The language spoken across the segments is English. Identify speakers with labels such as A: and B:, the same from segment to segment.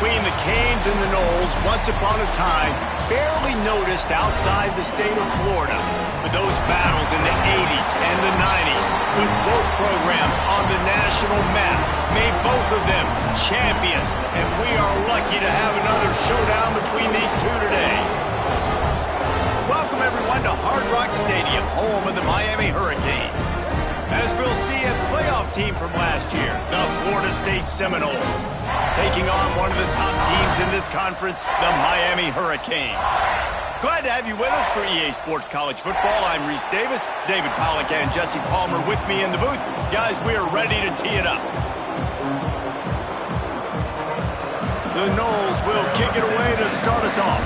A: between the Canes and the Noles, once upon a time, barely noticed outside the state of Florida. But those battles in the 80s and the 90s put both programs on the national map, made both of them champions, and we are lucky to have another showdown between these two today. Welcome, everyone, to Hard Rock Stadium, home of the Miami Hurricanes. As we'll see a playoff team from last year, the Florida State Seminoles, taking on one of the top teams in this conference, the Miami Hurricanes. Glad to have you with us for EA Sports College Football. I'm Reese Davis, David Pollack and Jesse Palmer with me in the booth. Guys, we are ready to tee it up. The Noles will kick it away to start us off.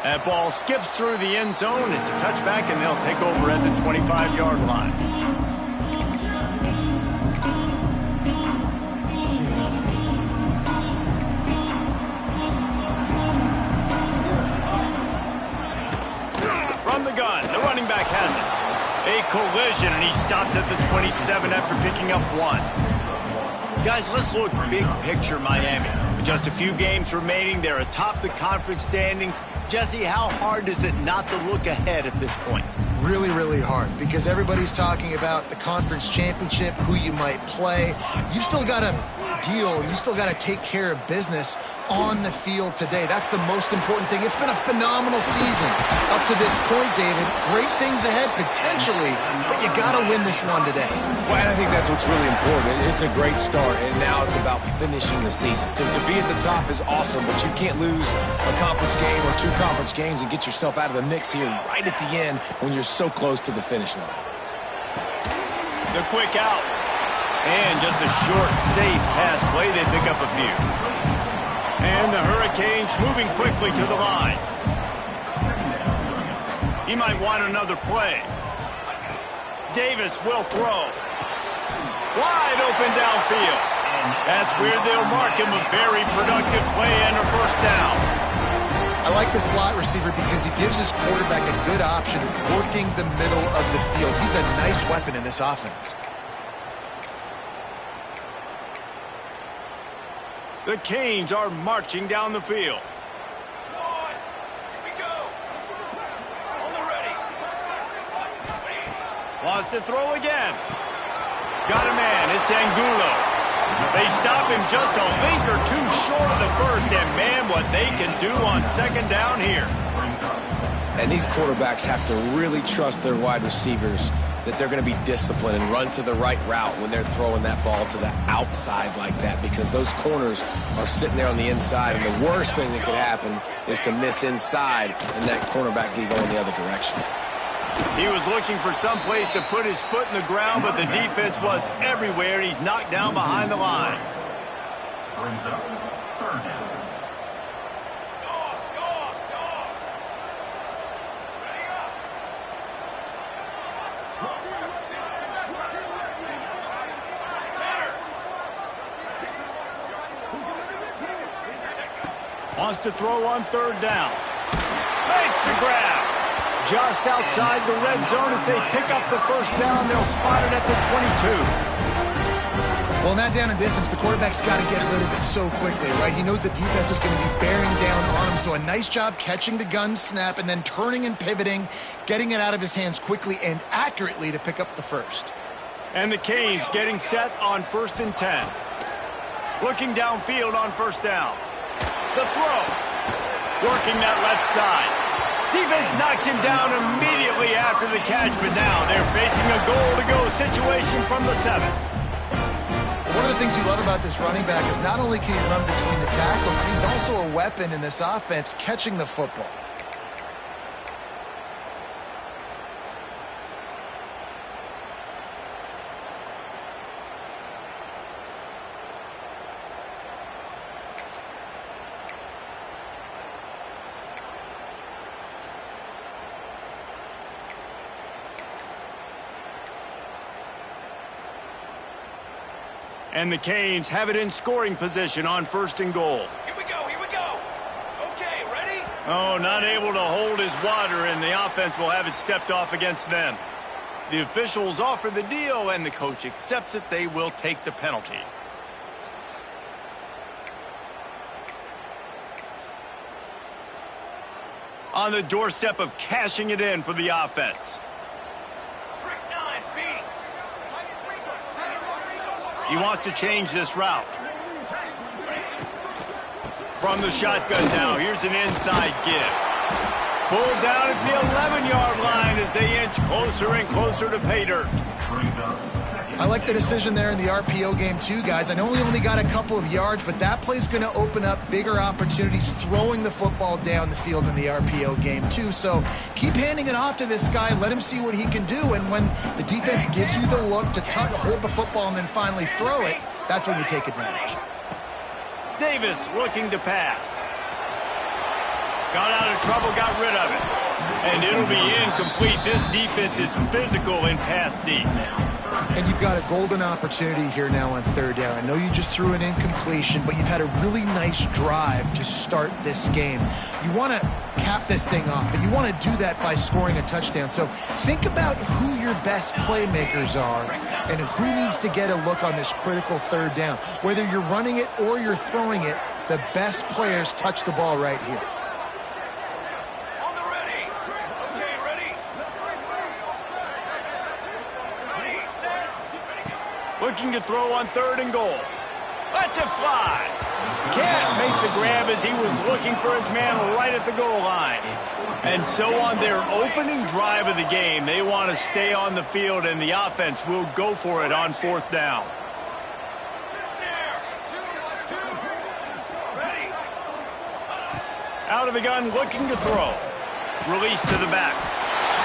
A: That ball skips through the end zone. It's a touchback, and they'll take over at the 25-yard line. From the gun, the running back has it. A collision, and he stopped at the 27 after picking up 1. Guys, let's look big picture Miami. With just a few games remaining, they're atop the conference standings. Jesse, how hard is it not to look ahead at this point?
B: Really, really hard, because everybody's talking about the conference championship, who you might play. You still got to deal, you still got to take care of business on the field today. That's the most important thing. It's been a phenomenal season up to this point, David. Great things ahead, potentially, but you got to win this one today.
C: Well, and I think that's what's really important. It's a great start, and now it's about finishing the season. To be at the top is awesome, but you can't lose a conference game or 2 conference games and get yourself out of the mix here right at the end when you're so close to the finish line.
A: The quick out. And just a short, safe pass play. They pick up a few. And the Hurricanes moving quickly to the line. He might want another play. Davis will throw. Wide open downfield. That's weird. They'll mark him a very productive play and a first down.
B: I like the slot receiver because he gives his quarterback a good option working the middle of the field. He's a nice weapon in this offense.
A: The Canes are marching down the field.
D: Here we go. On the ready.
A: Wants to throw again. Got a man. It's Angulo. They stop him just a link or two short of the first, and man, what they can do on second down here.
C: And these quarterbacks have to really trust their wide receivers that they're going to be disciplined and run to the right route when they're throwing that ball to the outside like that, because those corners are sitting there on the inside, and the worst thing that could happen is to miss inside and that cornerback be going the other direction.
A: He was looking for some place to put his foot in the ground, but the defense was everywhere, and he's knocked down behind the line.
E: Brings up third down.
A: Wants to throw on third down. Makes the grab. Just outside the red zone as they pick up the first down. They'll spot it at the 22.
B: Well, in that down and distance, the quarterback's got to get rid of it so quickly, right? He knows the defense is going to be bearing down on him, so a nice job catching the gun snap and then turning and pivoting, getting it out of his hands quickly and accurately to pick up the first.
A: And the Canes getting set on 1st and 10. Looking downfield on first down. The throw. Working that left side. Defense knocks him down immediately after the catch, but now they're facing a goal-to-go situation from the 7.
B: One of the things you love about this running back is not only can he run between the tackles, but he's also a weapon in this offense catching the football.
A: And the Canes have it in scoring position on 1st and goal.
D: Here we go, here we go. Okay, ready?
A: Oh, not able to hold his water, and the offense will have it stepped off against them. The officials offer the deal, and the coach accepts it. They will take the penalty. On the doorstep of cashing it in for the offense. He wants to change this route. From the shotgun now, here's an inside give. Pulled down at the 11-yard line as they inch closer and closer to pay dirt.
B: I like the decision there in the RPO game too, guys. I know we only got a couple of yards, but that play's going to open up bigger opportunities throwing the football down the field in the RPO game too. So keep handing it off to this guy. Let him see what he can do. And when the defense gives you the look to hold the football and then finally throw it, that's when you take advantage.
A: Davis looking to pass. Got out of trouble, got rid of it. And it'll be incomplete. This defense is physical in pass deep.
B: And you've got a golden opportunity here now on third down. I know you just threw an incompletion, but you've had a really nice drive to start this game. You want to cap this thing off, and you want to do that by scoring a touchdown. So think about who your best playmakers are and who needs to get a look on this critical third down. Whether you're running it or you're throwing it, the best players touch the ball right here.
A: Looking to throw on third and goal. Lets it fly. Can't make the grab as he was looking for his man right at the goal line. And so on their opening drive of the game, they want to stay on the field, and the offense will go for it on fourth down. Out of the gun, looking to throw. Release to the back.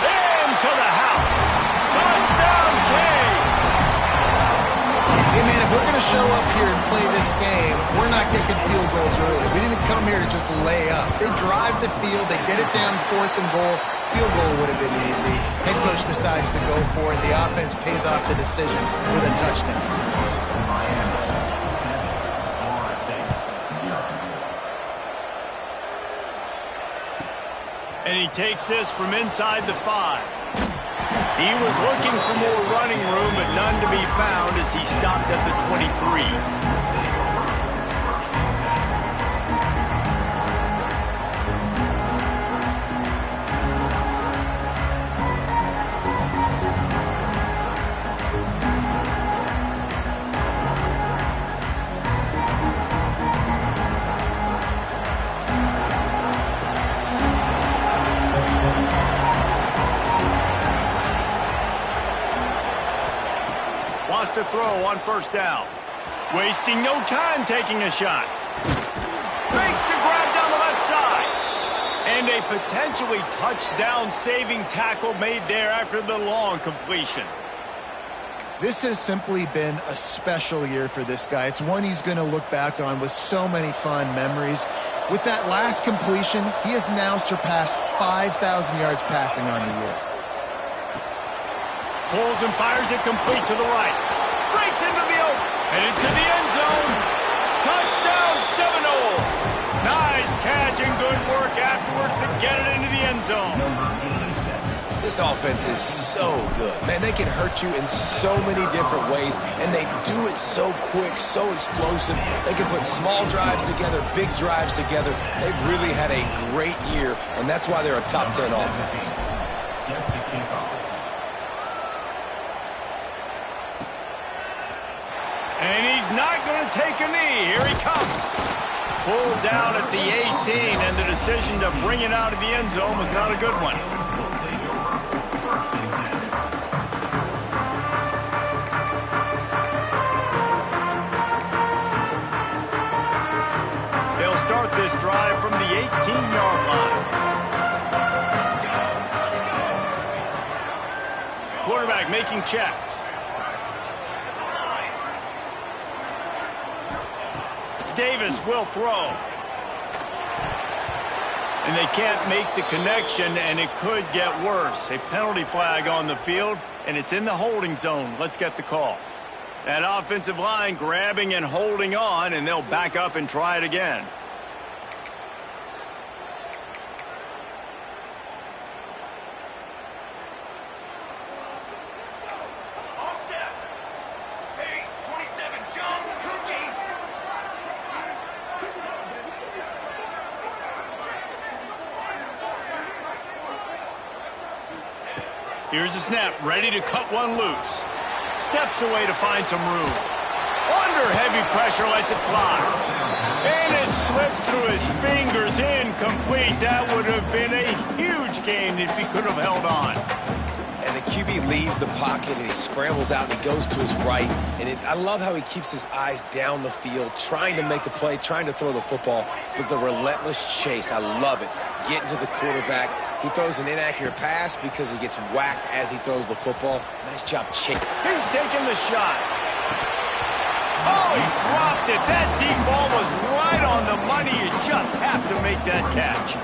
A: And to the house. Touchdown, Cade!
B: Hey, man, if we're going to show up here and play this game, we're not kicking field goals early. We didn't come here to just lay up. They drive the field. They get it down fourth and goal. Field goal would have been easy. Head coach decides to go for it. The offense pays off the decision with a touchdown.
A: And he takes this from inside the 5. He was looking for more running room, but none to be found as he stopped at the 23. To throw on first down. Wasting no time taking a shot. Makes the grab down the left side. And a potentially touchdown-saving tackle made there after the long completion.
B: This has simply been a special year for this guy. It's one he's going to look back on with so many fond memories. With that last completion, he has now surpassed 5,000 yards passing on the year.
A: Pulls and fires it complete to the right. Breaks into the open, headed to the end zone. Touchdown, Seminoles. Nice catch and good work afterwards to get it into the end zone.
C: This offense is so good. Man, they can hurt you in so many different ways, and they do it so quick, so explosive. They can put small drives together, big drives together. They've really had a great year, and that's why they're a top 10 offense.
A: And he's not going to take a knee. Here he comes. Pulled down at the 18, and the decision to bring it out of the end zone was not a good one. They'll start this drive from the 18-yard line. Quarterback making checks. Davis will throw. And they can't make the connection, and it could get worse. A penalty flag on the field, and it's in the holding zone. Let's get the call. That offensive line grabbing and holding on, and they'll back up and try it again. Here's the snap, ready to cut one loose. Steps away to find some room. Under heavy pressure, lets it fly. And it slips through his fingers, incomplete. That would have been a huge gain if he could have held on.
C: And the QB leaves the pocket, and he scrambles out, and he goes to his right. And I love how he keeps his eyes down the field, trying to make a play, trying to throw the football, but the relentless chase, I love it. Getting to the quarterback. He throws an inaccurate pass because he gets whacked as he throws the football. Nice job chasing.
A: He's taking the shot. Oh, he dropped it. That deep ball was right on the money. You just have to make that catch.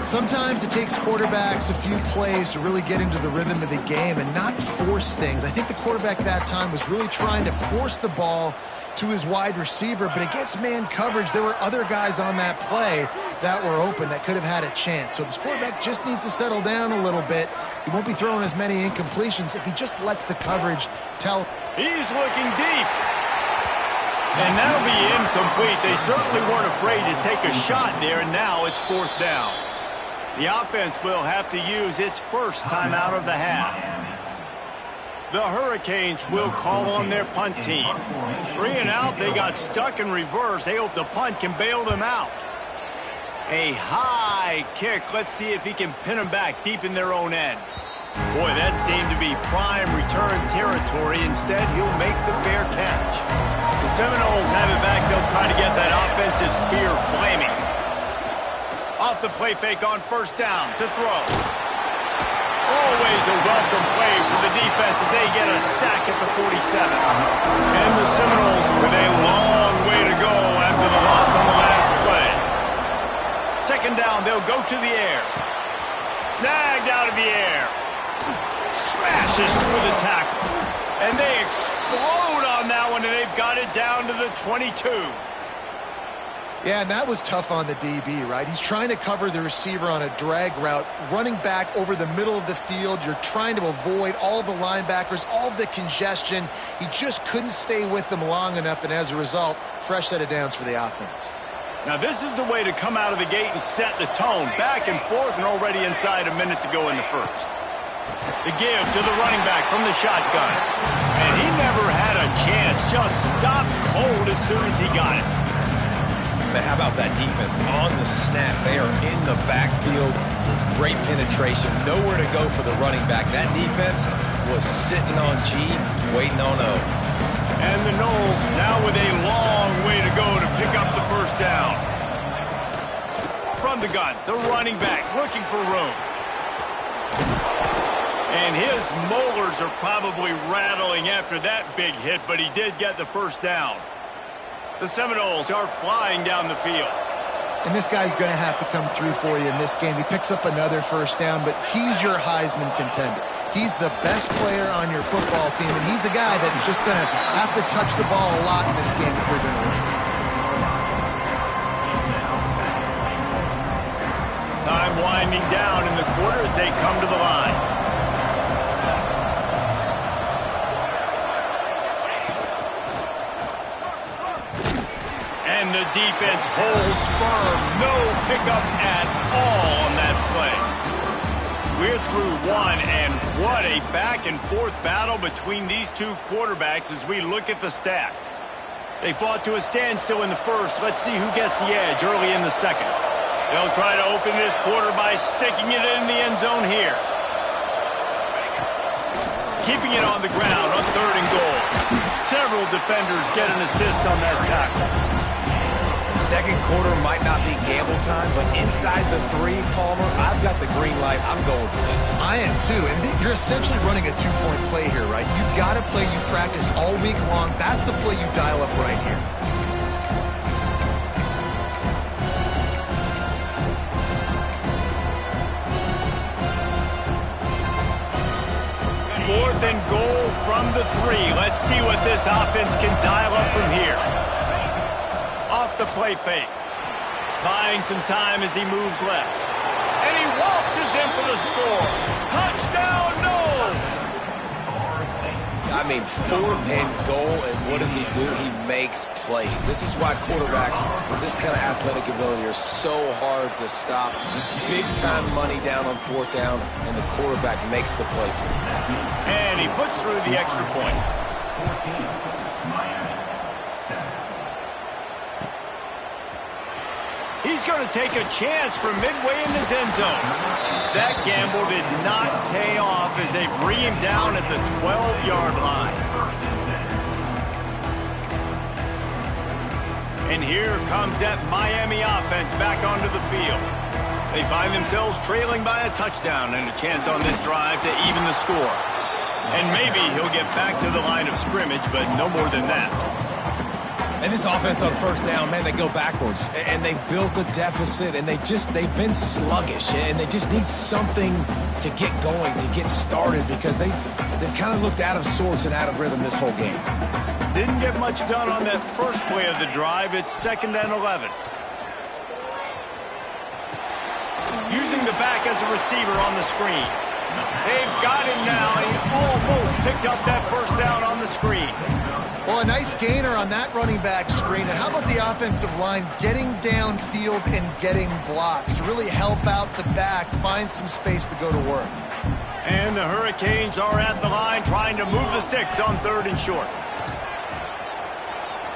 B: Sometimes it takes quarterbacks a few plays to really get into the rhythm of the game and not force things. I think the quarterback that time was really trying to force the ball to his wide receiver, but against man coverage, there were other guys on that play that were open that could have had a chance. So this quarterback just needs to settle down a little bit. He won't be throwing as many incompletions if he just lets the coverage tell.
A: He's looking deep. And that'll be incomplete. They certainly weren't afraid to take a shot there, and now it's 4th down. The offense will have to use its first timeout of the half. The Hurricanes will call on their punt team. 3 and out, they got stuck in reverse. They hope the punt can bail them out. A high kick. Let's see if he can pin them back deep in their own end. Boy, that seemed to be prime return territory. Instead, he'll make the fair catch. The Seminoles have it back. They'll try to get that offensive spear flaming. Off the play fake on 1st down to throw. Always a welcome play for the defense as they get a sack at the 47. And the Seminoles with a long way to go after the loss on the last play. 2nd down, they'll go to the air. Snagged out of the air. Smashes through the tackle. And they explode on that one, and they've got it down to the 22.
B: Yeah, and that was tough on the DB, right? He's trying to cover the receiver on a drag route, running back over the middle of the field. You're trying to avoid all the linebackers, all of the congestion. He just couldn't stay with them long enough, and as a result, fresh set of downs for the offense.
A: Now, this is the way to come out of the gate and set the tone. Back and forth, and already inside a minute to go in the first. The give to the running back from the shotgun. And he never had a chance. Just stopped cold as soon as he got it.
C: Man, how about that defense on the snap? They are in the backfield with great penetration. Nowhere to go for the running back. That defense was sitting on G, waiting on O.
A: And the Noles now with a long way to go to pick up the 1st down. From the gun, the running back looking for room. And his molars are probably rattling after that big hit, but he did get the 1st down. The Seminoles are flying down the field.
B: And this guy's going to have to come through for you in this game. He picks up another 1st down, but he's your Heisman contender. He's the best player on your football team, and he's a guy that's just going to have to touch the ball a lot in this game if we're going to win.
A: Time winding down in the quarter as they come to the line. And the defense holds firm. No pickup at all on that play. We're through one, and what a back-and-forth battle between these two quarterbacks as we look at the stats. They fought to a standstill in the first. Let's see who gets the edge early in the second. They'll try to open this quarter by sticking it in the end zone here. Keeping it on the ground on 3rd and goal. Several defenders get an assist on that tackle.
C: Second quarter might not be gamble time, but inside the 3, Palmer, I've got the green light. I'm going for this.
B: I am too, and you're essentially running a 2-point play here, right? You've got a play you practice all week long. That's the play you dial up right here.
A: 4th and goal from the 3. Let's see what this offense can dial up from here. Off the play fake. Buying some time as he moves left. And he waltzes in for the score. Touchdown, Noles!
C: I mean, 4th and goal, and what does he do? He makes plays. This is why quarterbacks with this kind of athletic ability are so hard to stop. Big-time money down on 4th down, and the quarterback makes the play for him.
A: And he puts through the extra point.
E: 14, Miami, 7.
A: He's going to take a chance from midway in his end zone. That gamble did not pay off as they bring him down at the 12-yard line. And here comes that Miami offense back onto the field. They find themselves trailing by a touchdown and a chance on this drive to even the score. And maybe he'll get back to the line of scrimmage, but no more than that.
C: And this offense on 1st down, man, they go backwards. And they built a deficit, and they've been sluggish. And they just need something to get going, to get started, because they've kind of looked out of sorts and out of rhythm this whole game.
A: Didn't get much done on that first play of the drive. It's 2nd and 11. Using the back as a receiver on the screen. They've got him now. He almost picked up that 1st down on the screen.
B: Well, a nice gainer on that running back screen. And how about the offensive line getting downfield and getting blocks to really help out the back, find some space to go to work.
A: And the Hurricanes are at the line trying to move the sticks on 3rd and short.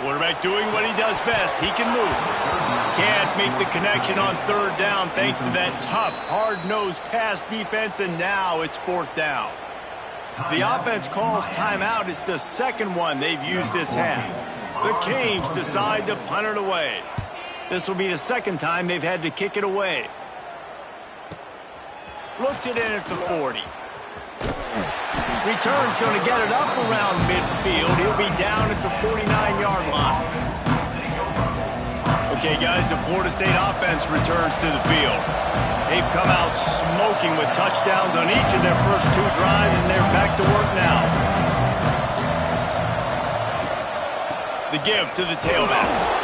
A: Quarterback doing what he does best. He can move. Can't make the connection on 3rd down thanks to that tough, hard-nosed pass defense, and now it's 4th down. The offense calls timeout. It's the 2nd one they've used this half. The Canes decide to punt it away. This will be the 2nd time they've had to kick it away. Looks it in at the 40. Return's going to get it up around midfield. He'll be down at the 49-yard line. Okay, guys, the Florida State offense returns to the field. They've come out smoking with touchdowns on each of their first 2 drives, and they're back to work now. The give to the tailback.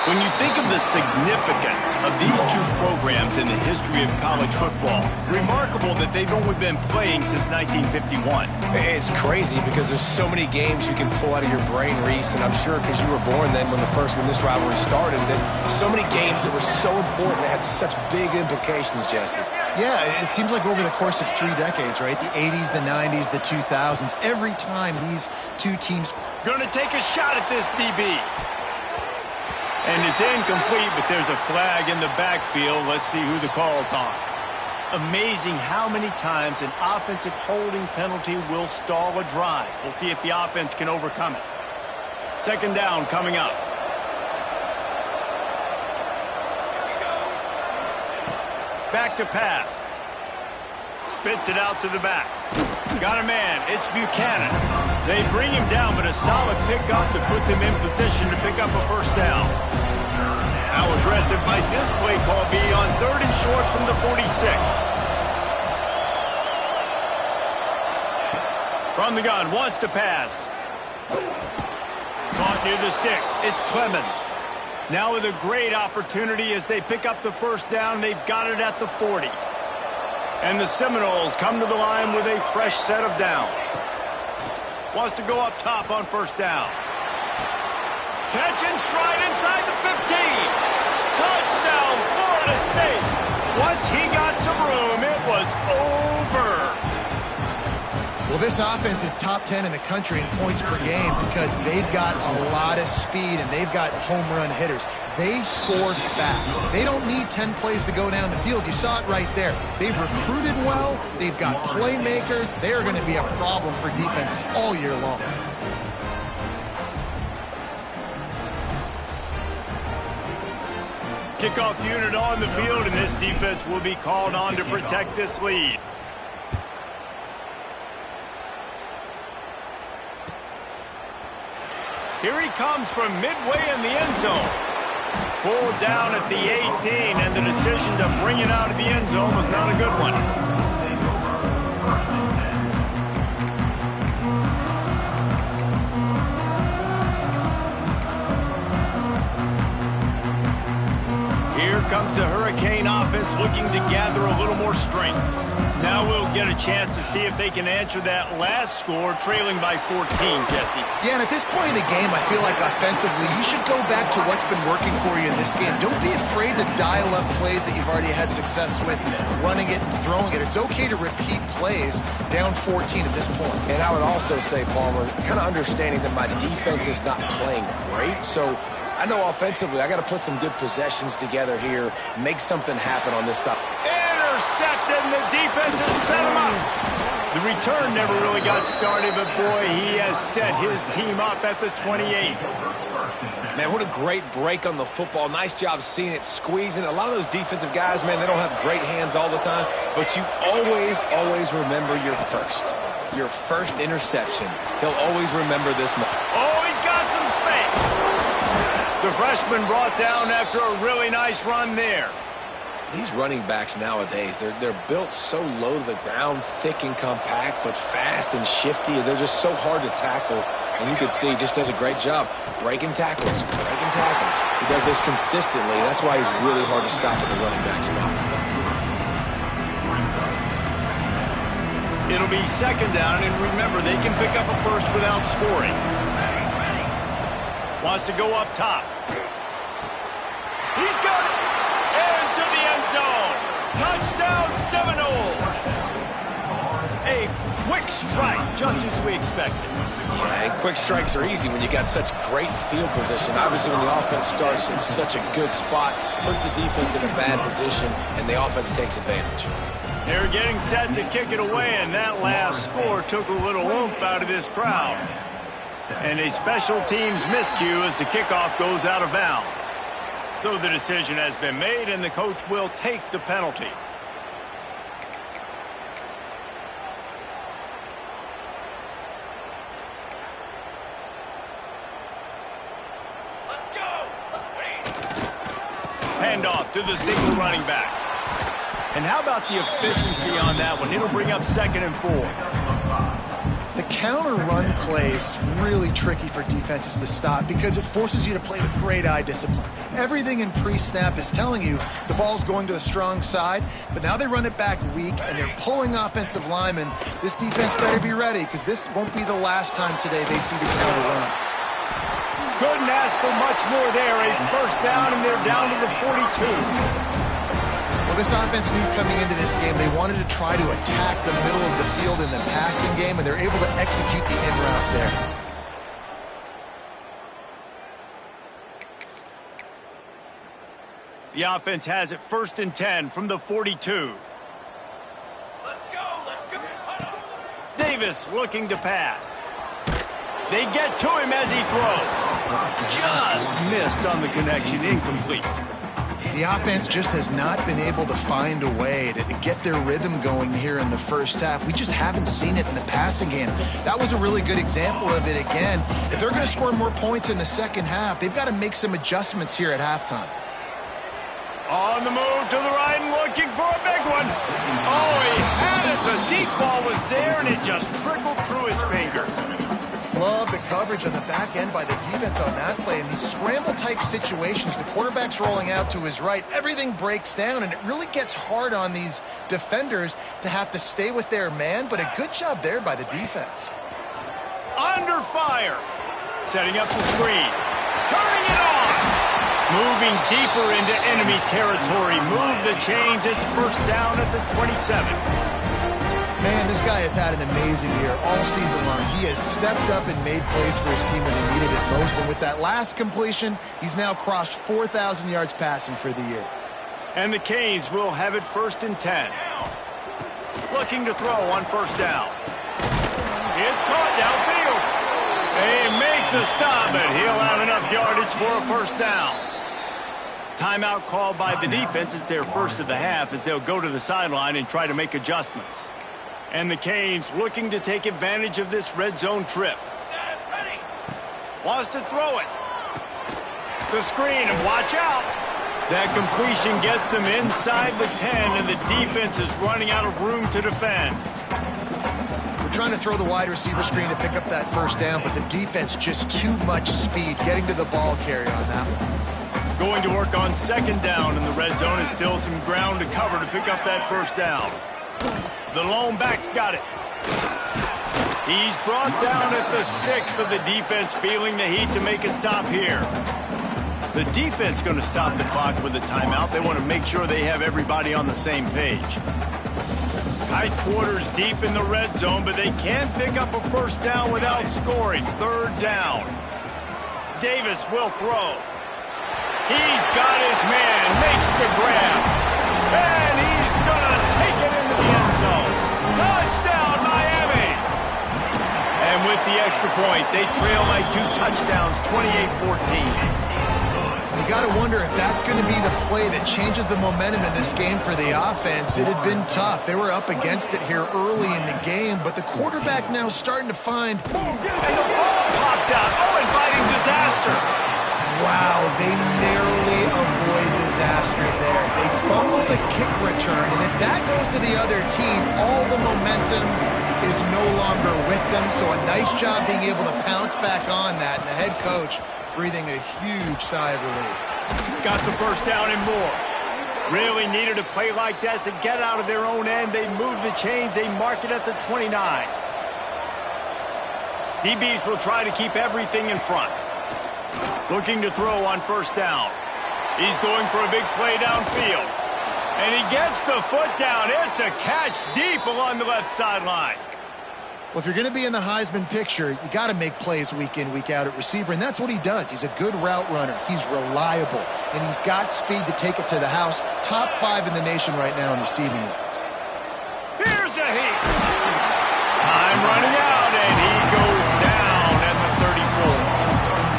A: When you think of the significance of these 2 programs in the history of college football, remarkable that they've only been playing since 1951.
C: It's crazy because there's so many games you can pull out of your brain, Reese, and I'm sure because you were born then when this rivalry started, that so many games that were so important, that had such big implications, Jesse.
B: Yeah, it seems like over the course of 3 decades, right? The 80s, the 90s, the 2000s, every time these 2 teams...
A: Going to take a shot at this DB. And it's incomplete, but there's a flag in the backfield. Let's see who the call's on. Amazing how many times an offensive holding penalty will stall a drive. We'll see if the offense can overcome it. 2nd down coming up. Back to pass. Spits it out to the back. Got a man. It's Buchanan. They bring him down, but a solid pickup to put them in position to pick up a 1st down. How aggressive might this play call be on 3rd and short from the 46? From the gun, wants to pass. Caught near the sticks. It's Clemens. Now with a great opportunity as they pick up the 1st down. They've got it at the 40. And the Seminoles come to the line with a fresh set of downs. Wants to go up top on 1st down. Catch and stride inside the 15. Touchdown, Florida State. Once he got some room, it was over.
B: Well, this offense is top 10 in the country in points per game because they've got a lot of speed and they've got home run hitters. They scored fast. They don't need 10 plays to go down the field. You saw it right there. They've recruited well. They've got playmakers. They are going to be a problem for defenses all year long.
A: Kickoff unit on the field, and this defense will be called on to protect this lead. Here he comes from midway in the end zone. Pulled down at the 18, and the decision to bring it out of the end zone was not a good one. Here comes the Hurricane offense looking to gather a little more strength. Now we'll get a chance to see if they can answer that last score, trailing by 14, Jesse.
B: Yeah, and at this point in the game, I feel like offensively, you should go back to what's been working for you in this game. Don't be afraid to dial up plays that you've already had success with, running it and throwing it. It's okay to repeat plays down 14 at this point.
C: And I would also say, Palmer, kind of understanding that my defense is not playing great, so I know offensively I got to put some good possessions together here, make something happen on this side.
A: Intercepted, and the defense has set him up. The return never really got started, but boy, he has set his team up at the 28.
C: Man, what a great break on the football. Nice job seeing it, squeezing. A lot of those defensive guys, man, they don't have great hands all the time, but you always, always remember your first interception. He'll always remember this moment.
A: Oh, he's got some space. The freshman brought down after a really nice run there.
C: These running backs nowadays, they're built so low to the ground, thick and compact, but fast and shifty. They're just so hard to tackle. And you can see he just does a great job breaking tackles. He does this consistently. That's why he's really hard to stop at the running back spot.
A: It'll be second down, and remember, they can pick up a first without scoring. Wants to go up top. He's got it. Into the end zone. Touchdown Seminoles. A quick strike, just as we expected.
C: Yeah, and quick strikes are easy when you got such great field position. Obviously, when the offense starts in such a good spot, puts the defense in a bad position, and the offense takes advantage.
A: They're getting set to kick it away, and that last score took a little oomph out of this crowd. And a special teams miscue as the kickoff goes out of bounds. So the decision has been made, and the coach will take the penalty.
D: Let's go!
A: Handoff to the single running back. And how about the efficiency on that one? It'll bring up 2nd and 4.
B: The counter run play is really tricky for defenses to stop because it forces you to play with great eye discipline. Everything in pre-snap is telling you the ball's going to the strong side, but now they run it back weak and they're pulling offensive linemen. This defense better be ready because this won't be the last time today they see the counter run.
A: Couldn't ask for much more there. A first down, and they're down to the 42.
B: Well, this offense knew coming into this game they wanted to try to attack the middle of the field in the passing game, and they're able to execute the in route there.
A: The offense has it 1st and 10 from the 42.
D: Let's go!
A: Davis looking to pass. They get to him as he throws. Just missed on the connection, incomplete.
B: The offense just has not been able to find a way to get their rhythm going here in the first half. We just haven't seen it in the passing game. That was a really good example of it again. If they're going to score more points in the second half, they've got to make some adjustments here at halftime.
A: On the move to the right and looking for a big one. Oh, he had it. The deep ball was there, and it just trickled through his fingers.
B: Love the coverage on the back end by the defense on that play. In these scramble-type situations, the quarterback's rolling out to his right. Everything breaks down, and it really gets hard on these defenders to have to stay with their man, but a good job there by the defense.
A: Under fire. Setting up the screen. Turning it on. Moving deeper into enemy territory. Move the chains. It's first down at the 27.
B: Man, this guy has had an amazing year all season long. He has stepped up and made plays for his team when they needed it most. And with that last completion, he's now crossed 4,000 yards passing for the year.
A: And the Canes will have it 1st and 10. Looking to throw on first down. It's caught downfield. They make the stop, and he'll have enough yardage for a first down. Timeout called by the defense. It's their first of the half as they'll go to the sideline and try to make adjustments. And the Canes looking to take advantage of this red zone trip.
D: Ready?
A: Wants to throw it. The screen, and watch out. That completion gets them inside the 10, and the defense is running out of room to defend.
B: We're trying to throw the wide receiver screen to pick up that first down, but the defense just too much speed getting to the ball carrier on that one.
A: Going to work on second down in the red zone. Is still some ground to cover to pick up that first down. The lone back's got it. He's brought down at the 6, but the defense feeling the heat to make a stop here. The defense going to stop the clock with a timeout. They want to make sure they have everybody on the same page. Tight quarters deep in the red zone, but they can't pick up a first down without scoring. Third down. Davis will throw. He's got his man, makes the grab, and he's going to take it into the end zone. Touchdown, Miami! And with the extra point, they trail by 2 touchdowns, 28-14.
B: You got to wonder if that's going to be the play that changes the momentum in this game for the offense. It had been tough. They were up against it here early in the game, but the quarterback now starting to find...
A: And the ball pops out. Oh, inviting disaster.
B: Wow, they narrowly avoid disaster there. They fumble the kick return, and if that goes to the other team, all the momentum is no longer with them. So a nice job being able to pounce back on that, and the head coach breathing a huge sigh of relief.
A: Got the first down and more. Really needed a play like that to get out of their own end. They move the chains. They mark it at the 29. DBs will try to keep everything in front. Looking to throw on first down. He's going for a big play downfield. And he gets the foot down. It's a catch deep along the left sideline.
B: Well, if you're going to be in the Heisman picture, you got to make plays week in, week out at receiver, and that's what he does. He's a good route runner. He's reliable, and he's got speed to take it to the house. Top 5 in the nation right now in receiving yards.
A: Here's a heat. Time running out, and he goes down at the 34.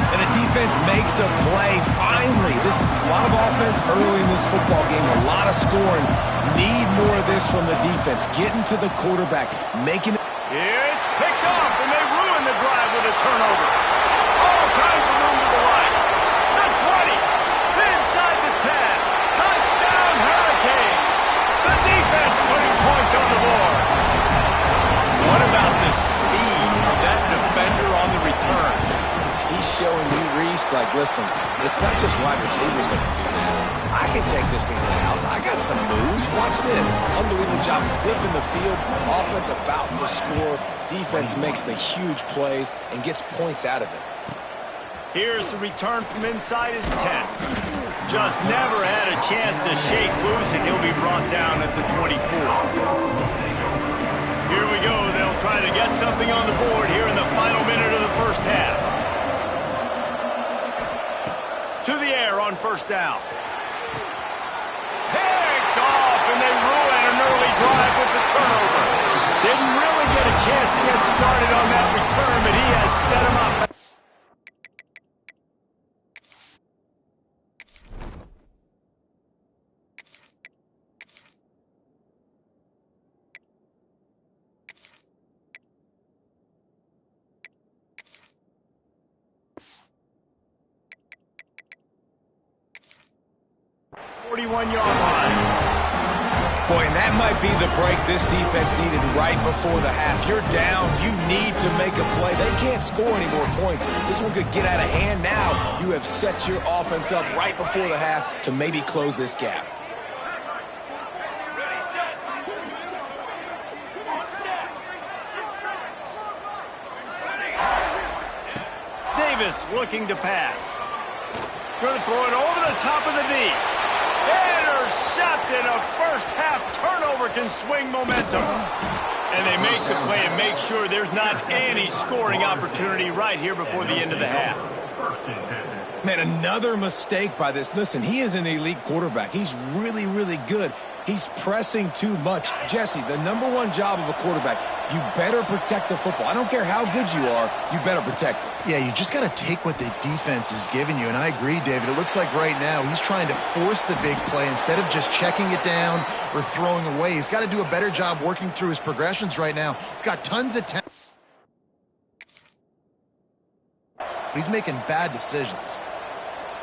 C: And the defense makes a play. Finally, this is a lot of offense early in this football game, a lot of scoring. Need more of this from the defense. Getting to the quarterback, making it.
A: It's picked off, and they ruin the drive with a turnover. All kinds of room to the right. The 20, inside the 10. Touchdown, Hurricane. The defense putting points on the board. What about the speed of that defender on the return?
C: He's showing you, Reese, like, listen, it's not just wide receivers that can do that. I can take this thing to the house. I got some moves. Watch this. Unbelievable job flipping the field. Offense about to score. Defense makes the huge plays and gets points out of it.
A: Here's the return from inside his 10. Just never had a chance to shake loose, and he'll be brought down at the 24. Here we go. They'll try to get something on the board here in the final minute of the first half. To the air on first down. Picked off, and they ruin an early drive with the turnover. Didn't really get a chance to get started on that return, but he has set him up.
C: Boy, and that might be the break this defense needed right before the half. You're down. You need to make a play. They can't score any more points. This one could get out of hand now. You have set your offense up right before the half to maybe close this gap.
A: Davis looking to pass. Going to throw it over the top of the knee. Intercepted. A first-half turnover can swing momentum. And they make the play and make sure there's not any scoring opportunity right here before the end of the half.
C: Man, another mistake by this. Listen, he is an elite quarterback. He's really, really good. He's pressing too much. Jesse, the #1 job of a quarterback, you better protect the football. I don't care how good you are, you better protect it.
B: Yeah, you just got to take what the defense is giving you, and I agree, David. It looks like right now he's trying to force the big play instead of just checking it down or throwing away. He's got to do a better job working through his progressions right now. He's got tons of talent, but he's making bad decisions.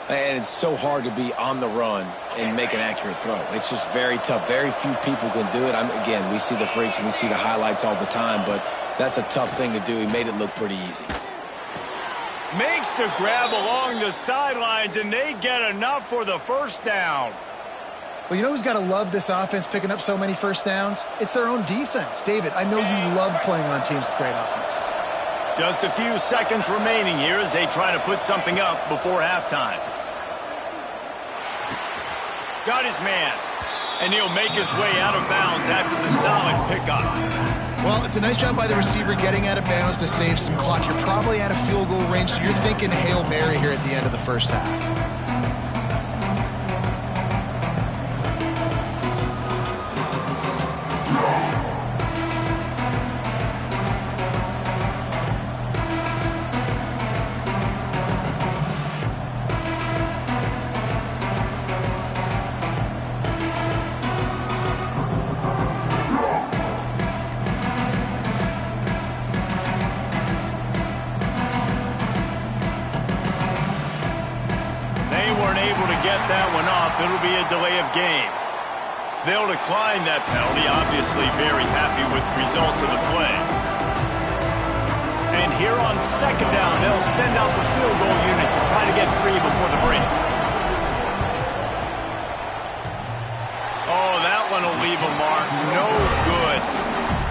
C: And it's so hard to be on the run and make an accurate throw. It's just very tough. Very few people can do it. Again, we see the freaks and we see the highlights all the time, but that's a tough thing to do. He made it look pretty easy.
A: Makes the grab along the sidelines, and they get enough for the first down.
B: Well, you know who's got to love this offense picking up so many first downs? It's their own defense. David, I know you love playing on teams with great offenses.
A: Just a few seconds remaining here as they try to put something up before halftime. Got his man, and he'll make his way out of bounds after the solid pickup.
B: Well, it's a nice job by the receiver getting out of bounds to save some clock. You're probably out of field goal range, so you're thinking Hail Mary here at the end of the first half.
A: That one off, it'll be a delay of game. They'll decline that penalty, obviously very happy with the results of the play. And here on second down, they'll send out the field goal unit to try to get 3 before the break. Oh, that one will leave a mark. No good.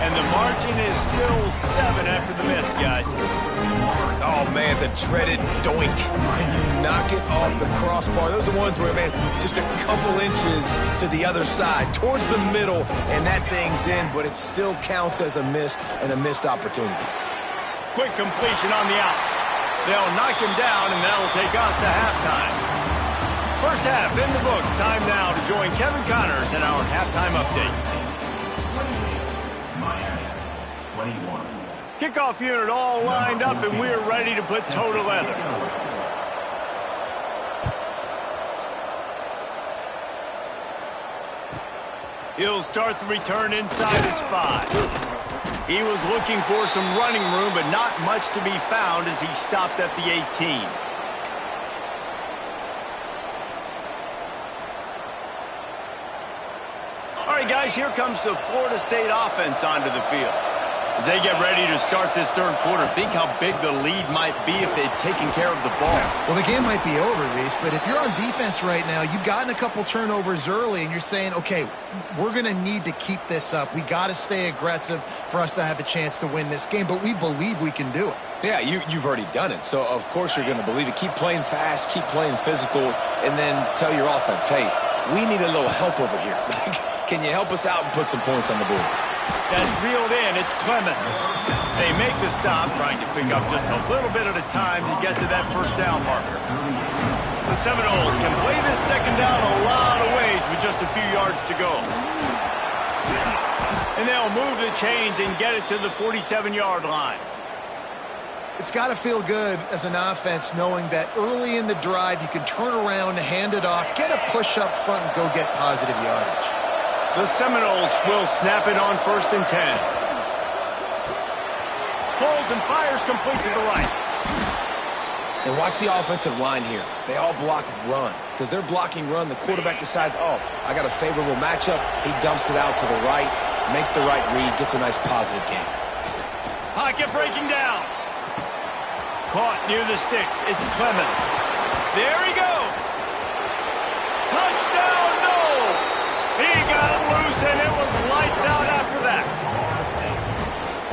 A: And the margin is still 7 after the miss, guys.
C: Oh, man, the dreaded doink. When you knock it off the crossbar. Those are ones where, man, just a couple inches to the other side, towards the middle, and that thing's in, but it still counts as a miss and a missed opportunity.
A: Quick completion on the out. They'll knock him down, and that'll take us to halftime. First half in the books. Time now to join Kevin Connors in our halftime update.
E: Miami, 21.
A: Kickoff unit all lined up, and we're ready to put toe to leather. He'll start the return inside his 5. He was looking for some running room, but not much to be found as he stopped at the 18. All right, guys, here comes the Florida State offense onto the field. As they get ready to start this third quarter, think how big the lead might be if they'd taken care of the ball.
B: Well, the game might be over, Reese, but if you're on defense right now, you've gotten a couple turnovers early, and you're saying, okay, we're going to need to keep this up. We got to stay aggressive for us to have a chance to win this game, but we believe we can do it.
C: Yeah, you've already done it, so of course you're going to believe it. Keep playing fast, keep playing physical, and then tell your offense, hey, we need a little help over here. Can you help us out and put some points on the board?
A: That's reeled in. It's Clemens. They make the stop, trying to pick up just a little bit at a time to get to that first down marker. The Seminoles can play this second down a lot of ways with just a few yards to go. And they'll move the chains and get it to the 47-yard line.
B: It's got to feel good as an offense knowing that early in the drive you can turn around, hand it off, get a push up front, and go get positive yardage.
A: The Seminoles will snap it on 1st and 10. Holds and fires complete to the right.
C: And watch the offensive line here. They all block run. Because they're blocking run, the quarterback decides, oh, I got a favorable matchup. He dumps it out to the right, makes the right read, gets a nice positive gain.
A: Pocket breaking down. Caught near the sticks. It's Clemens. There he goes. Touchdown, Noles. He got it loose, and it was lights out after that.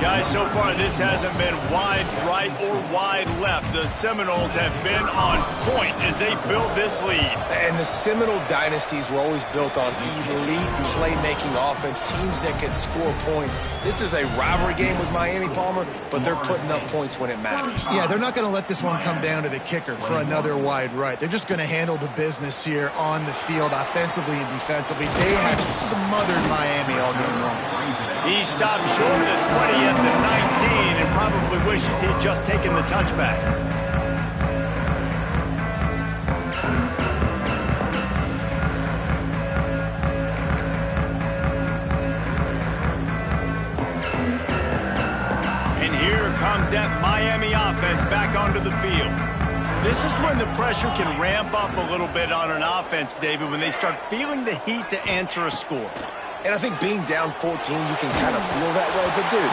A: Guys, so far this hasn't been wide right or wide left. The Seminoles have been on point as they build this lead.
C: And the Seminole dynasties were always built on elite playmaking offense, teams that could score points. This is a rivalry game with Miami, Palmer, but they're putting up points when it matters.
B: Yeah, they're not going to let this one come down to the kicker for another wide right. They're just going to handle the business here on the field, offensively and defensively. They have smothered Miami all game long.
A: He stopped short of the 20 at the 19 and probably wishes he'd just taken the touchback. And here comes that Miami offense back onto the field. This is when the pressure can ramp up a little bit on an offense, David, when they start feeling the heat to answer a score.
C: And I think being down 14, you can kind of feel that way. But, dude,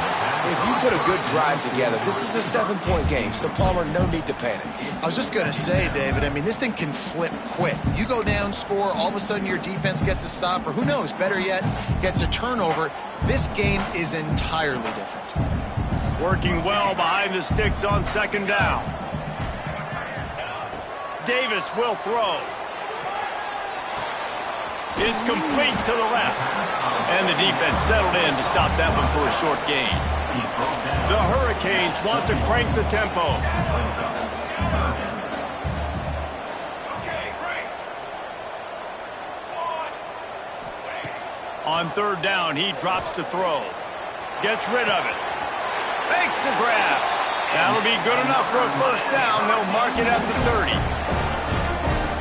C: if you put a good drive together, this is a 7-point game. So, Palmer, no need to panic.
B: I was just going to say, David, I mean, this thing can flip quick. You go down, score, all of a sudden your defense gets a stop, or who knows, better yet, gets a turnover. This game is entirely different.
A: Working well behind the sticks on second down. Davis will throw. It's complete to the left. And the defense settled in to stop that one for a short gain. The Hurricanes want to crank the tempo. On third down, he drops to throw. Gets rid of it. Makes the grab. That'll be good enough for a first down. They'll mark it at the 30.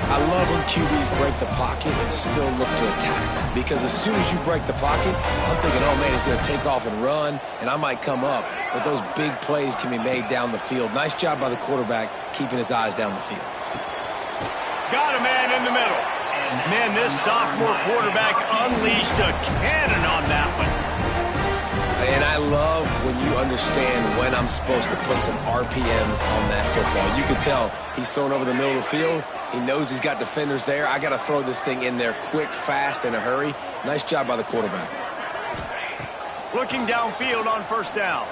C: I love when QBs break the pocket and still look to attack. Because as soon as you break the pocket, I'm thinking, oh, man, he's going to take off and run, and I might come up. But those big plays can be made down the field. Nice job by the quarterback keeping his eyes down the field.
A: Got a man in the middle. Man, this sophomore quarterback unleashed a cannon on that one.
C: And I love when you understand when I'm supposed to put some RPMs on that football. You can tell he's thrown over the middle of the field. He knows he's got defenders there. I got to throw this thing in there quick, fast, in a hurry. Nice job by the quarterback.
A: Looking downfield on first down.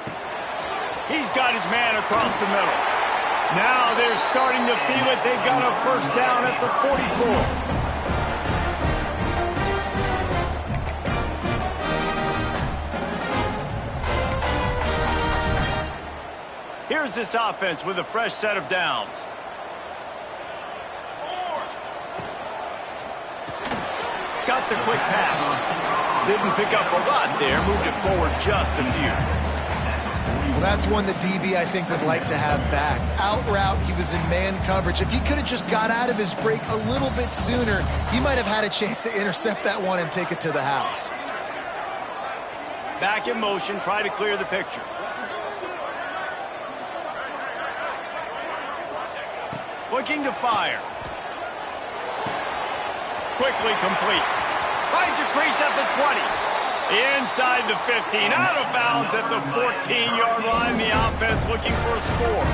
A: He's got his man across the middle. Now they're starting to feel it. They've got a first down at the 44. Here's this offense with a fresh set of downs. Got the quick pass. Didn't pick up a lot there. Moved it forward just a few.
B: Well, that's one that DB, I think, would like to have back. Out route, he was in man coverage. If he could have just got out of his break a little bit sooner, he might have had a chance to intercept that one and take it to the house.
A: Back in motion, try to clear the picture. Looking to fire. Quickly complete. Finds a crease at the 20. Inside the 15. Out of bounds at the 14-yard line. The offense looking for a score.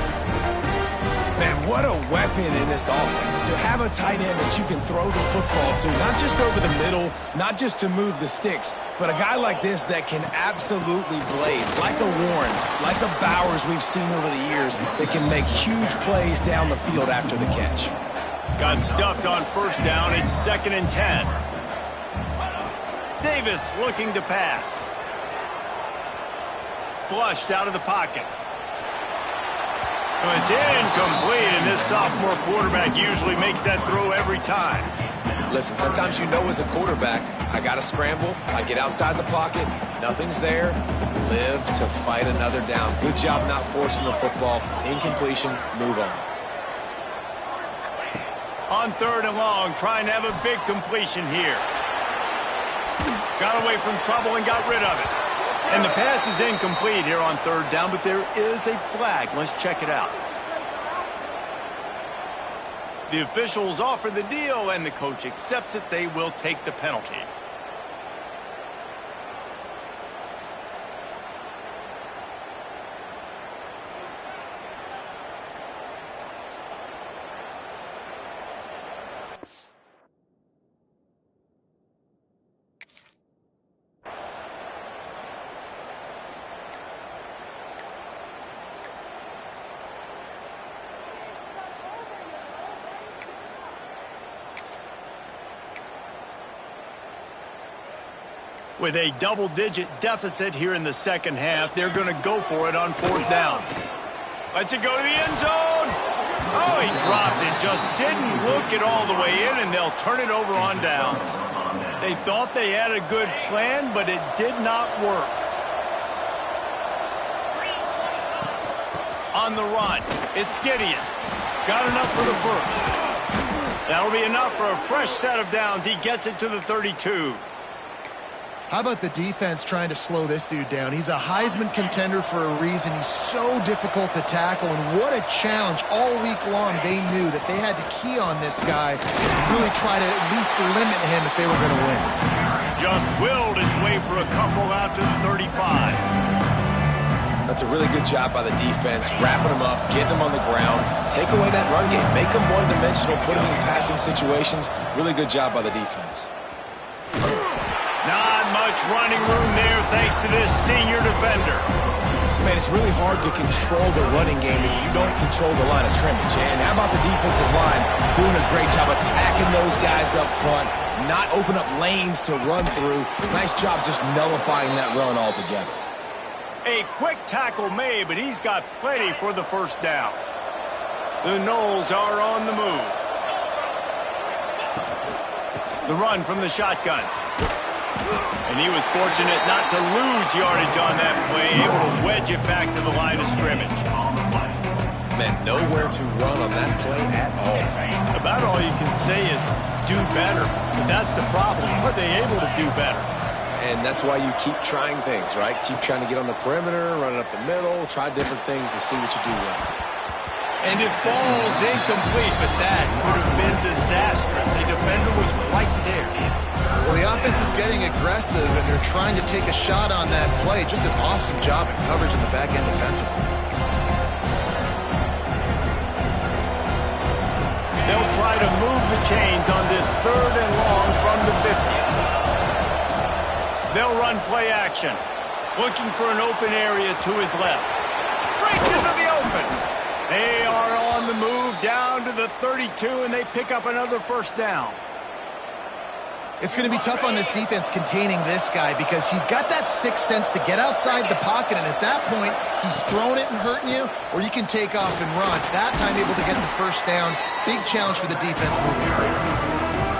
C: Man, what a weapon in this offense. To have a tight end that you can throw the football to, not just over the middle, not just to move the sticks, but a guy like this that can absolutely blaze, like a Warren, like a Bowers we've seen over the years, that can make huge plays down the field after the catch.
A: Got stuffed on first down. It's 2nd and 10. Davis looking to pass. Flushed out of the pocket. It's incomplete, and this sophomore quarterback usually makes that throw every time.
C: Listen, sometimes you know as a quarterback, I got to scramble, I get outside the pocket, nothing's there, live to fight another down. Good job not forcing the football. Incompletion, move on.
A: On 3rd and long, trying to have a big completion here. Got away from trouble and got rid of it. And the pass is incomplete here on 3rd down, but there is a flag. Let's check it out. The officials offer the deal, and the coach accepts it. They will take the penalty. With a double-digit deficit here in the second half, they're going to go for it on 4th down. Lets it go to the end zone. Oh, he dropped it. Just didn't look it all the way in, and they'll turn it over on downs. They thought they had a good plan, but it did not work. On the run, it's Gideon. Got enough for the first. That'll be enough for a fresh set of downs. He gets it to the 32.
B: How about the defense trying to slow this dude down? He's a Heisman contender for a reason. He's so difficult to tackle, and what a challenge. All week long, they knew that they had to key on this guy and really try to at least limit him if they were going to win.
A: just willed his way for a couple out to the 35.
C: That's a really good job by the defense, wrapping them up, getting them on the ground, take away that run game, make them one-dimensional, put them in passing situations. Really good job by the defense.
A: Not much running room there thanks to this senior defender.
C: Man, it's really hard to control the running game if you don't control the line of scrimmage. And how about the defensive line doing a great job attacking those guys up front, not open up lanes to run through. Nice job just nullifying that run altogether.
A: A quick tackle made, but he's got plenty for the first down. The Noles are on the move. The run from the shotgun. And he was fortunate not to lose yardage on that play, able to wedge it back to the line of scrimmage.
C: Man, nowhere to run on that play at all.
A: About all you can say is do better. But that's the problem. Are they able to do better?
C: And that's why you keep trying things, right? Keep trying to get on the perimeter, run it up the middle, try different things to see what you do well.
A: And it falls incomplete, but that could have been disastrous. A defender was right there.
B: Well, the offense is getting aggressive, and they're trying to take a shot on that play. Just an awesome job in coverage in the back end defensively.
A: They'll try to move the chains on this 3rd and long from the 50. They'll run play action, looking for an open area to his left. Breaks into the open. They are on the move down to the 32, and they pick up another first down.
B: It's going to be tough on this defense containing this guy because he's got that sixth sense to get outside the pocket, and at that point, he's throwing it and hurting you, or you can take off and run. That time able to get the first down. Big challenge for the defense moving forward.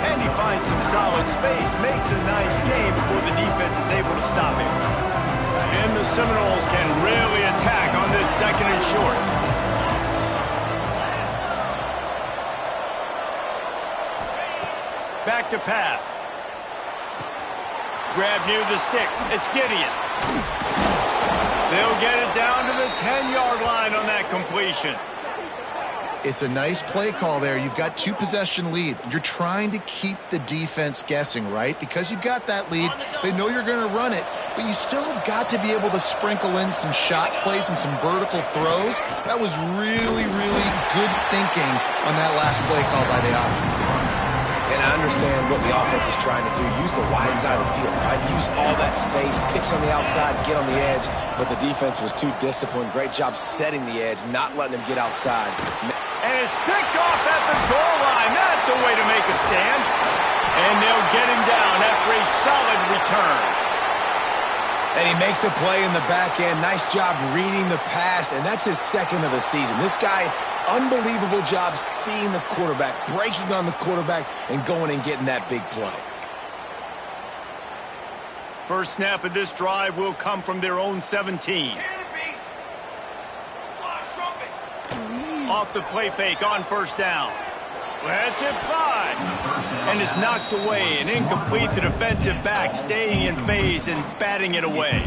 A: And he finds some solid space, makes a nice game before the defense is able to stop him. And the Seminoles can really attack on this 2nd and short. Back to pass. Grab near the sticks. It's Gideon. They'll get it down to the 10-yard line on that completion.
B: It's a nice play call there. You've got 2-possession lead. You're trying to keep the defense guessing, right? Because you've got that lead, they know you're going to run it, but you still have got to be able to sprinkle in some shot plays and some vertical throws. That was really, really good thinking on that last play call by the offense.
C: And I understand what the offense is trying to do. Use the wide side of the field, right? Use all that space, picks on the outside, get on the edge. But the defense was too disciplined. Great job setting the edge, not letting him get outside.
A: And it's picked off at the goal line. That's a way to make a stand. And they'll get him down after a solid return.
C: And he makes a play in the back end. Nice job reading the pass, and that's his 2nd of the season. This guy, unbelievable job seeing the quarterback, breaking on the quarterback, and going and getting that big play.
A: First snap of this drive will come from their own 17. Off the play fake on first down. That's it, fly. And it's knocked away and incomplete. The defensive back staying in phase and batting it away.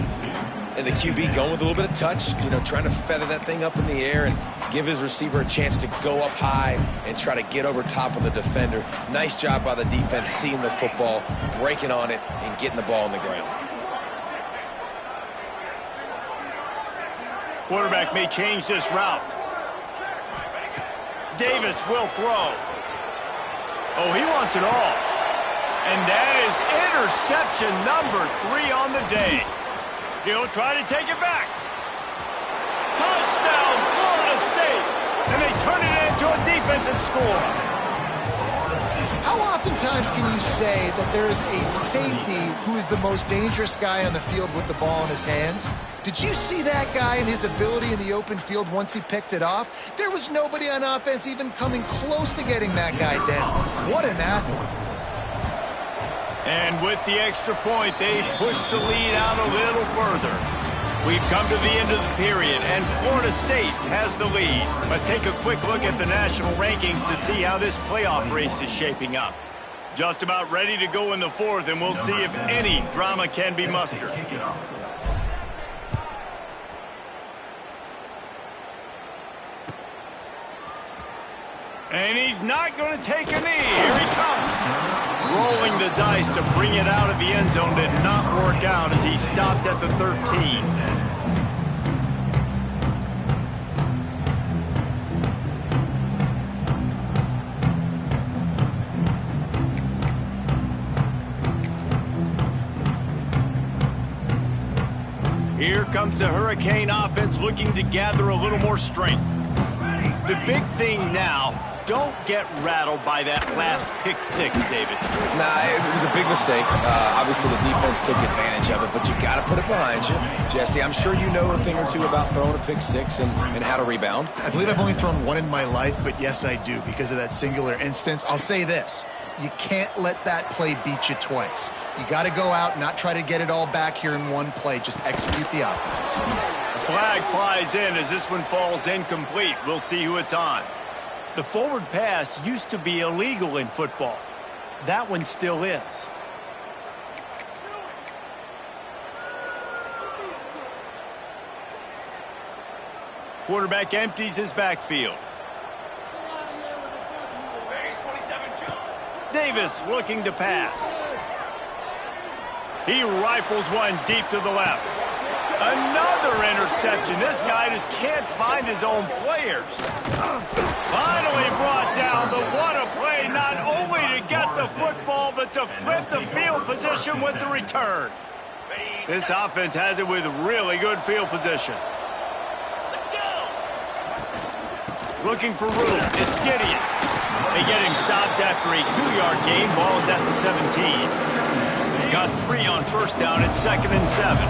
C: And the QB going with a little bit of touch, trying to feather that thing up in the air and give his receiver a chance to go up high and try to get over top of the defender. Nice job by the defense seeing the football, breaking on it, and getting the ball on the ground.
A: Quarterback may change this route. Davis will throw. Oh, he wants it all. And that is interception number 3 on the day. He'll try to take it back. Touchdown, Florida State. And they turn it into a defensive score.
B: How oftentimes can you say that there is a safety who is the most dangerous guy on the field with the ball in his hands? Did you see that guy and his ability in the open field once he picked it off? There was nobody on offense even coming close to getting that guy down. What an athlete.
A: And with the extra point, they push the lead out a little further. We've come to the end of the period, and Florida State has the lead. Let's take a quick look at the national rankings to see how this playoff race is shaping up. Just about ready to go in the 4th, and we'll see if any drama can be mustered. And he's not going to take a knee. Here he comes. Rolling the dice to bring it out of the end zone did not work out as he stopped at the 13. Here comes the Hurricane offense looking to gather a little more strength. The big thing now, don't get rattled by that last pick six, David.
C: Nah, it was a big mistake. Obviously, the defense took advantage of it, but you got to put it behind you. Jesse, I'm sure you know a thing or two about throwing a pick six and how to rebound.
B: I believe I've only thrown one in my life, but yes, I do because of that singular instance. I'll say this. You can't let that play beat you twice. You got to go out, not try to get it all back here in one play. Just execute the offense.
A: The flag flies in as this one falls incomplete. We'll see who it's on. The forward pass used to be illegal in football. That one still is. Quarterback empties his backfield. Davis looking to pass. He rifles one deep to the left. Another interception. This guy just can't find his own players. Finally brought down. The what a play, not only to get the football, but to flip the field position with the return. This offense has it with really good field position.
D: Let's go.
A: Looking for room. It's Gideon. They get him stopped after a 2-yard gain. Ball is at the 17. Got 3 on first down at 2nd and 7.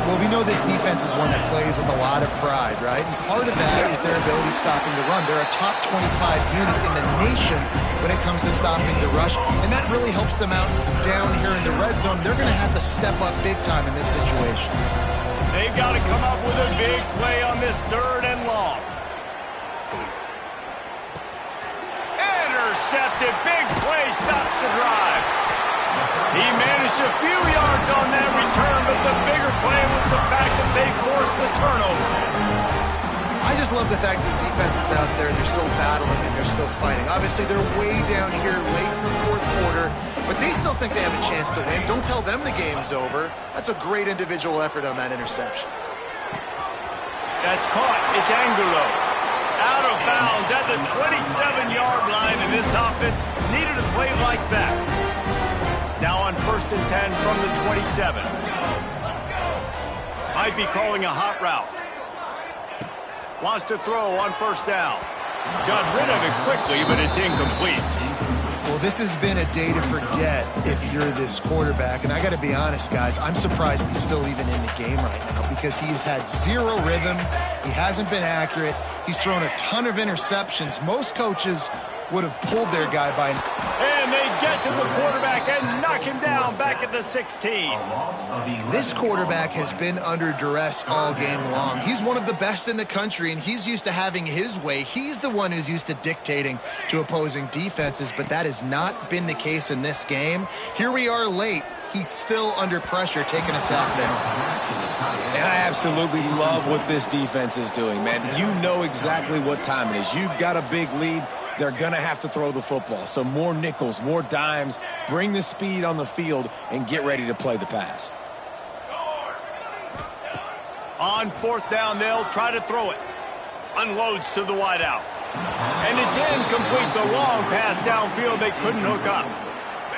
B: Well, we know this defense is one that plays with a lot of pride, right? And part of that is their ability stopping the run. They're a top 25 unit in the nation when it comes to stopping the rush, and that really helps them out down here in the red zone. They're going to have to step up big time in this situation.
A: They've got to come up with a big play on this 3rd and long. Intercepted. Big play stops the drive. He managed a few yards on that return, but the bigger play was the fact that they forced the turnover.
B: I just love the fact that the defense is out there and they're still battling and they're still fighting. Obviously, they're way down here late in the 4th quarter, but they still think they have a chance to win. Don't tell them the game's over. That's a great individual effort on that interception.
A: That's caught. It's Angulo. Out of bounds at the 27-yard line, and this offense needed a play like that. Now on 1st and 10 from the 27. Might be calling a hot route. Wants to throw on 1st down. Got rid of it quickly, but it's incomplete.
B: Well, this has been a day to forget if you're this quarterback. And I got to be honest, guys, I'm surprised he's still even in the game right now because he's had zero rhythm. He hasn't been accurate. He's thrown a ton of interceptions. Most coaches would have pulled their guy by.
A: And they get to the quarterback and knock him down back at the 16.
B: This quarterback has been under duress all game long. He's one of the best in the country, and he's used to having his way. He's the one who's used to dictating to opposing defenses, but that has not been the case in this game. Here we are late. He's still under pressure, taking a sack there.
C: And I absolutely love what this defense is doing, man. You know exactly what time it is. You've got a big lead. They're going to have to throw the football. So more nickels, more dimes, bring the speed on the field, and get ready to play the pass.
A: On 4th down, they'll try to throw it. Unloads to the wideout. And it's incomplete. The long pass downfield, they couldn't hook up.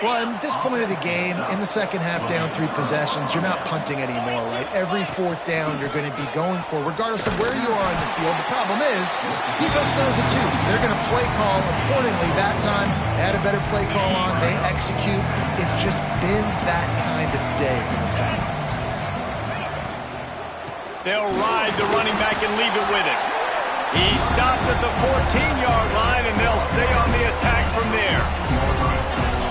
B: Well, at this point of the game, in the second half, down 3 possessions, you're not punting anymore, right? Every 4th down you're going to be going for, regardless of where you are in the field. The problem is, defense knows it too, so they're going to play call accordingly. That time, they had a better play call on. They execute. It's just been that kind of day for this offense.
A: They'll ride the running back and leave it with him. He stopped at the 14-yard line, and they'll stay on the attack from there.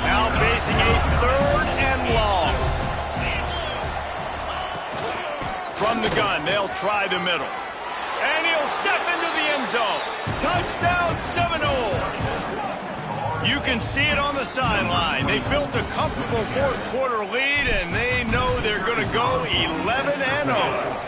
A: Now facing a 3rd and long. From the gun, they'll try the middle. And he'll step into the end zone. Touchdown, Seminoles. You can see it on the sideline. They built a comfortable 4th quarter lead, and they know they're going to go 11-0.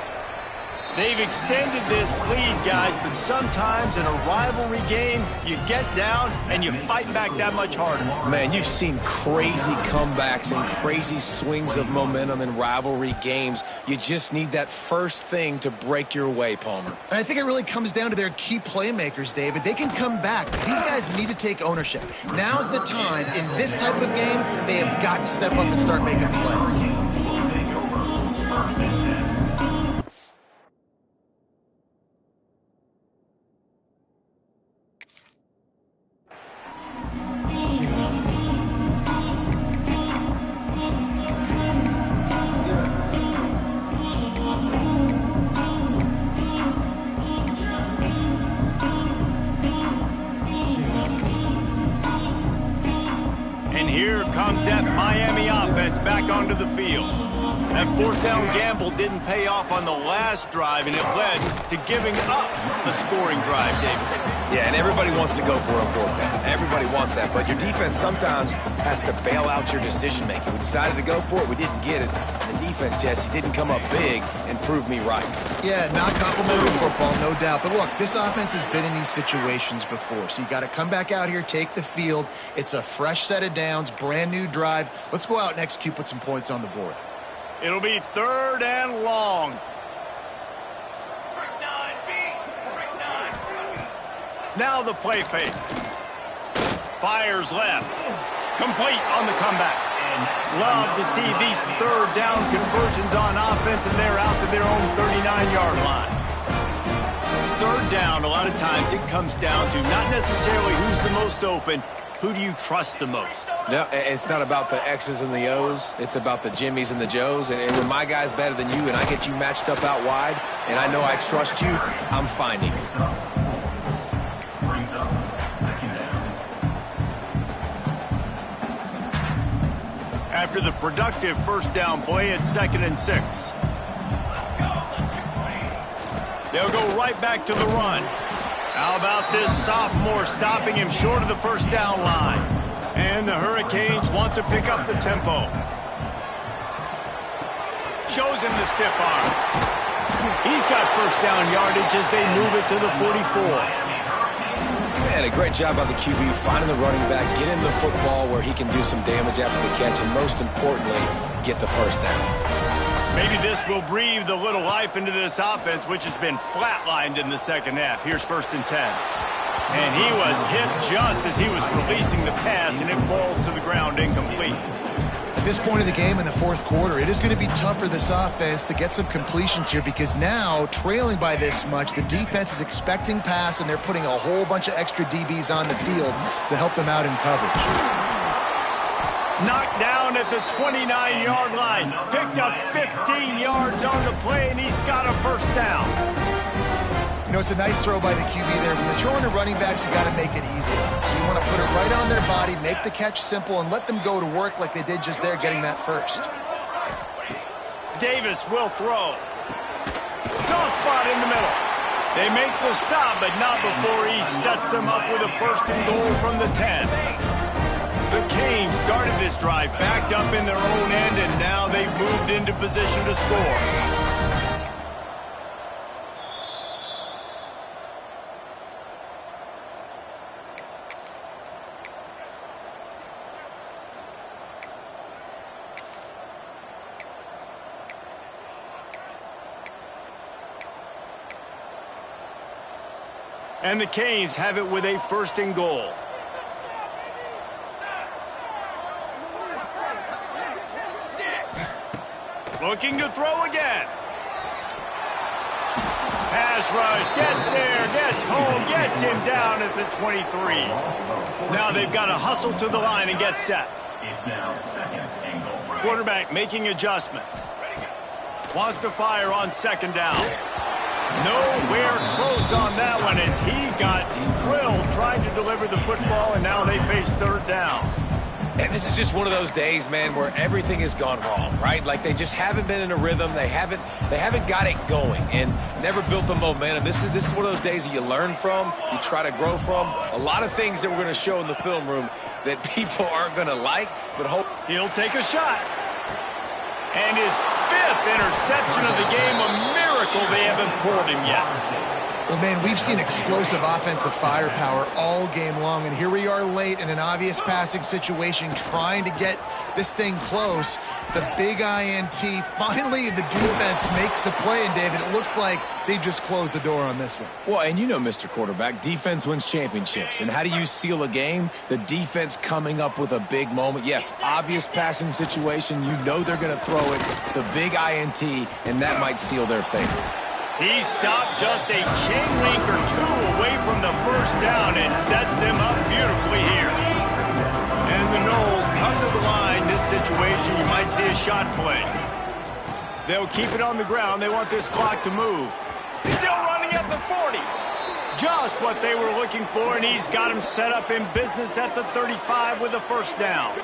A: They've extended this lead, guys, but sometimes in a rivalry game, you get down and you fight back that much harder.
C: Man, you've seen crazy comebacks and crazy swings of momentum in rivalry games. You just need that first thing to break your way, Palmer.
B: And I think it really comes down to their key playmakers, David. They can come back, but these guys need to take ownership. Now's the time. In this type of game, they have got to step up and start making plays.
A: And here comes that Miami offense back onto the field. That fourth down gamble didn't pay off on the last drive, and it led to giving up the scoring drive, David.
C: Yeah, and everybody wants to go for it on fourth down. Everybody wants that, but your defense sometimes has to bail out your decision-making. We decided to go for it. We didn't get it. The defense, Jesse, didn't come up big and prove me right.
B: Yeah, not complimentary football, no doubt. But look, this offense has been in these situations before, so you got to come back out here, take the field. It's a fresh set of downs, brand new drive. Let's go out and execute, put some points on the board.
A: It'll be 3rd and long. Now the play fake. Fires left. Complete on the comeback. Love to see these 3rd down conversions on offense, and they're out to their own 39-yard line. 3rd down, a lot of times it comes down to not necessarily who's the most open, who do you trust the most?
C: No, it's not about the X's and the O's. It's about the Jimmies and the Joes. And when my guy's better than you and I get you matched up out wide and I know I trust you, I'm finding it.
E: Brings up 2nd down.
A: After the productive first down play, it's 2nd and 6. They'll go right back to the run. How about this sophomore stopping him short of the first down line? And the Hurricanes want to pick up the tempo. Shows him the stiff arm. He's got first down yardage as they move it to the 44.
C: Man, a great job by the QB finding the running back, get him the football where he can do some damage after the catch, and most importantly, get the first down.
A: Maybe this will breathe a little life into this offense, which has been flatlined in the second half. Here's 1st and 10. And he was hit just as he was releasing the pass, and it falls to the ground incomplete.
B: At this point of the game in the 4th quarter, it is going to be tough for this offense to get some completions here because now, trailing by this much, the defense is expecting pass, and they're putting a whole bunch of extra DBs on the field to help them out in coverage.
A: Knocked down at the 29-yard line. Picked up 15 yards on the play, and he's got a first down.
B: You know, it's a nice throw by the QB there. When you're throwing to running backs, you got to make it easy. So you want to put it right on their body, make the catch simple, and let them go to work like they did just there, getting that first.
A: Davis will throw. Soft spot in the middle. They make the stop, but not before he sets them up with a 1st and goal from the 10. The Canes started this drive backed up in their own end, and now they've moved into position to score. And the Canes have it with a 1st and goal. Looking to throw again. Pass rush, gets there, gets home, gets him down at the 23. Now they've got to hustle to the line and get set.
E: It's now 2nd and goal.
A: Quarterback making adjustments. Wants to fire on 2nd down. Nowhere close on that one as he got drilled trying to deliver the football, and now they face 3rd down.
C: And this is just one of those days, man, where everything has gone wrong, right? Like they just haven't been in a rhythm. They haven't got it going and never built the momentum. This is one of those days that you learn from, you try to grow from. A lot of things that we're going to show in the film room that people aren't going to like, but hope.
A: He'll take a shot. And his 5th interception of the game, a miracle they have haven't pulled him yet.
B: Well, man, we've seen explosive offensive firepower all game long, and here we are late in an obvious passing situation trying to get this thing close. The big INT, finally the defense makes a play, and David, it looks like they just closed the door on this one.
C: Well, and you know, Mr. Quarterback, defense wins championships. And how do you seal a game? The defense coming up with a big moment. Yes, obvious passing situation. You know they're going to throw it. The big INT, and that might seal their fate.
A: He stopped just a chain link or two away from the first down and sets them up beautifully here. And the Noles come to the line. This situation, you might see a shot play. They'll keep it on the ground. They want this clock to move. He's still running at the 40. Just what they were looking for, and he's got him set up in business at the 35 with a first down.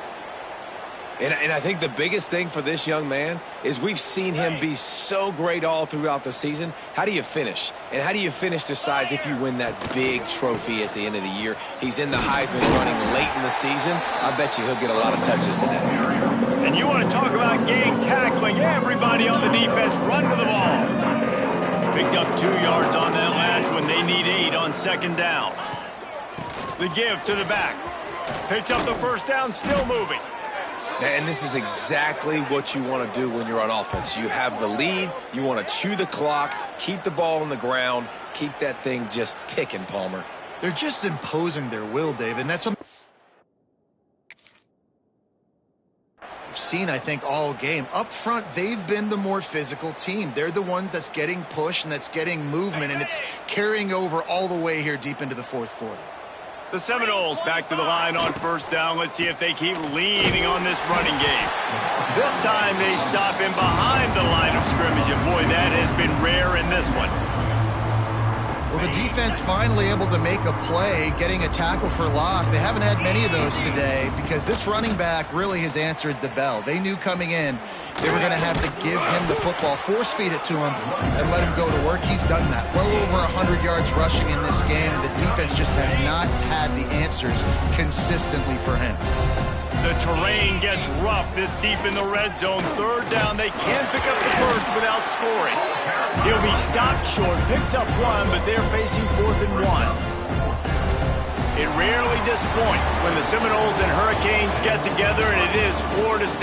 C: And I think the biggest thing for this young man is we've seen him be so great all throughout the season. How do you finish? And how do you finish decides if you win that big trophy at the end of the year. He's in the Heisman running late in the season. I bet you he'll get a lot of touches today.
A: And you want to talk about gang tackling. Everybody on the defense run to the ball. Picked up 2 yards on that last one. They need 8 on second down. The give to the back. Picks up the first down, still moving.
C: And this is exactly what you want to do when you're on offense. You have the lead. You want to chew the clock, keep the ball on the ground, keep that thing just ticking, Palmer.
B: They're just imposing their will, David, and that's something we've seen, I think, all game. Up front, they've been the more physical team. They're the ones that's getting pushed and that's getting movement, and it's carrying over all the way here deep into the fourth quarter.
A: The Seminoles back to the line on first down. Let's see if they keep leaning on this running game. This time they stop him behind the line of scrimmage, and boy, that has been rare in this one.
B: Well, the defense finally able to make a play, getting a tackle for loss. They haven't had many of those today because this running back really has answered the bell. They knew coming in they were going to have to give him the football, force-feed it to him, and let him go to work. He's done that. Well over 100 yards rushing in this game. The defense just has not had the answers consistently for him.
A: The terrain gets rough this deep in the red zone. Third down, they can't pick up the first without scoring. He'll be stopped short, picks up 1, but they're facing 4th and 1. It rarely disappoints when the Seminoles and Hurricanes get together, and it is Florida State.